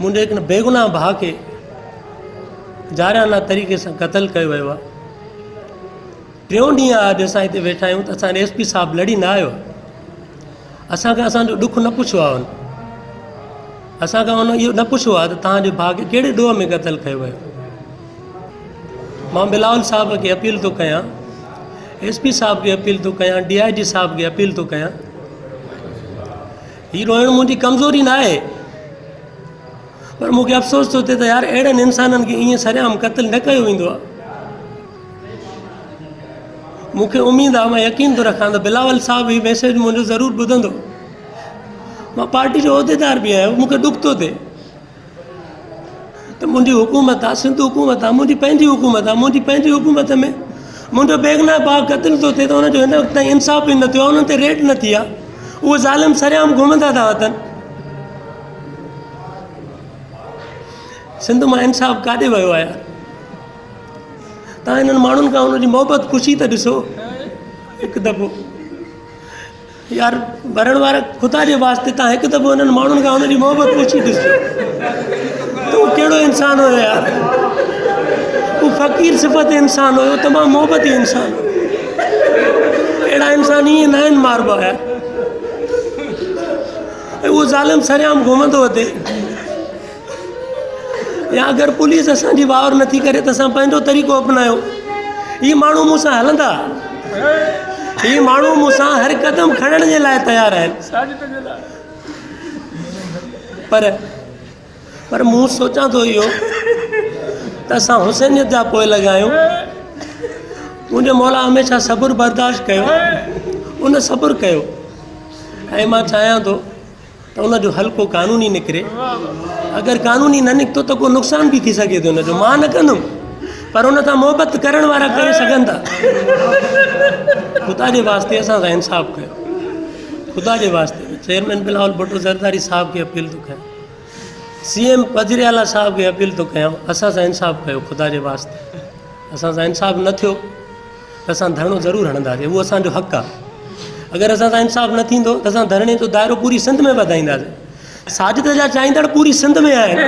मुंहिंजे हिकु बेगुनाह भाउ खे जारियाना तरीक़े सां क़तल कयो वियो आहे। टियों ॾींहुं आहे अॼु असां हिते वेठा आहियूं त असांजो SP साहिबु लड़ी न आयो। असांखां असांजो ॾुखु न पुछियो आहे। असांखां हुन इहो न पुछियो आहे त तव्हांजे भाउ खे कहिड़े ॾोह में क़तल कयो वियो। मां बिलावल साहिब खे अपील थो कयां, SP साहिब खे अपील थो कयां, DIG साहिब खे अपील थो कयां, हीउ रोइणु मुंहिंजी कमज़ोरी न आहे, पर मूंखे अफ़सोस थो थिए त यार अहिड़नि इंसाननि खे ईअं सरेआम क़तल न कयो वेंदो आहे। मूंखे उमेदु आहे, मां यकीन थो रखां त बिलावल साहिबु हीउ मैसेज मुंहिंजो ज़रूरु ॿुधंदो। मां पार्टी जो उहिदेदार बि आहियां, मूंखे ॾुख थो थिए त मुंहिंजी हुकूमत आहे, सिंध हुकूमत आहे, मुंहिंजी पंहिंजी हुकूमत आहे, मुंहिंजी पंहिंजी हुकूमत में मुंहिंजो बेगुनाह भाउ क़तल थो थिए त हुनजो हिन वक़्तु ताईं इंसाफ़ ई न थियो आहे, हुननि ते रेड न थी आहे। उहे ज़ालिम सरेआम घुमंदा था वतन। सिंध मां इंसाफ़ काॾे वियो आहे यार? तव्हां हिननि माण्हुनि खां हुनजी मोहबत ख़ुशी त ॾिसो हिकु दफ़ो। यार भरण वारा ख़ुदा जे वास्ते तव्हां हिकु दफ़ो हिननि माण्हुनि खां हुनजी मोहबत ख़ुशी ॾिसो त उहो कहिड़ो इंसानु हुयो यार। उहो फ़क़ीर सिफ़त इंसानु हुयो, तमामु मोहबती इंसानु। अहिड़ा इंसान ईअं न आहिनि मारबा यार। ऐं उहो ज़ालिम सरेआम घुमंदो हुते। या अगरि पुलिस असांजी वावर नथी करे त असां पंहिंजो तरीक़ो अपनायो। हीअ माण्हू मूंसां हलंदा, हीअ माण्हू मूंसां हर क़दम खणण जे लाइ तयारु आहिनि। पर मूं सोचां थो इहो त असां हुसैनियत जा पोइ लॻायूं। मुंहिंजो मौला हमेशह सब्र बर्दाश्त कयो, उन सब्र कयो। ऐं मां चाहियां थो त उनजो हल को क़ानूनी निकिरे। अगरि क़ानूनी न निकितो त को नुक़सान बि थी सघे थो हुनजो, मां न कंदुमि, पर उन सां मोहबत करण वारा करे सघनि था। ख़ुदा जे वास्ते असां सां इंसाफ़ कयो, ख़ुदा जे वास्ते। चेयरमैन बिलावल भुट्टो ज़रदारी साहिब खे अपील थो कयां, CM वज़ीर-ए-आला साहिब खे अपील थो कयां, असां सां इंसाफ़ कयो ख़ुदा जे वास्ते। असां सां इंसाफ़ न थियो त असां धरणो ज़रूरु हणंदासीं, उहो असांजो हक़ु आहे। अगरि असां सां इंसाफ़ न थींदो त असां धरणे जो दाइरो पूरी सिंध में वधाईंदासीं। साजिद जा चाहींदड़ पूरी सिंध में आहिनि।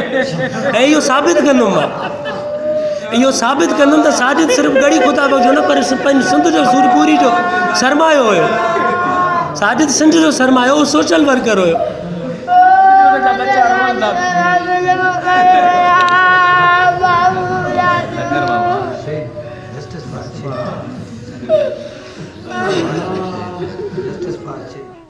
ऐं इहो साबित कंदुमि मां, इहो साबित कंदुमि त साजिद सिर्फ़ु गढ़ी ख़ुदा जो न, पर पंहिंजी सिंध जो सूरपूरी जो सरमायो हुयो। साजिद सिंध जो सरमायो, उहो सोशल वर्कर हुयो।